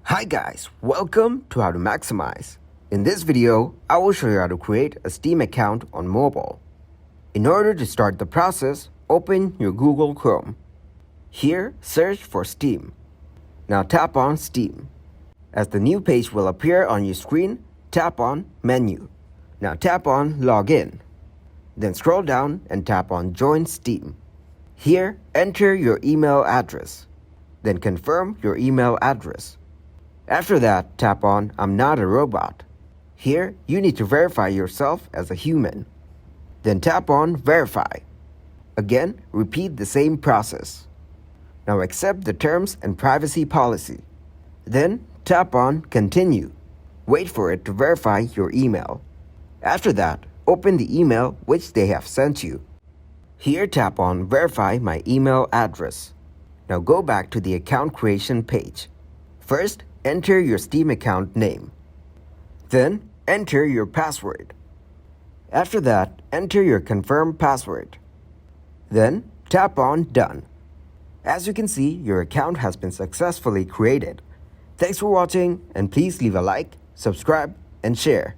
Hi guys, welcome to How to Maximize. In this video, I will show you how to create a Steam account on mobile. In order to start the process, open your Google Chrome. Here, search for Steam. Now tap on Steam. As the new page will appear on your screen, tap on Menu. Now tap on Login. Then scroll down and tap on Join Steam. Here, enter your email address. Then confirm your email address. After that, tap on I'm not a robot. Here, you need to verify yourself as a human. Then tap on Verify. Again, repeat the same process. Now accept the terms and privacy policy. Then tap on Continue. Wait for it to verify your email. After that, open the email which they have sent you. Here, tap on Verify my email address. Now go back to the account creation page. First, enter your Steam account name. Then, enter your password. After that, enter your confirmed password. Then, tap on Done. As you can see, your account has been successfully created. Thanks for watching, and please leave a like, subscribe, and share.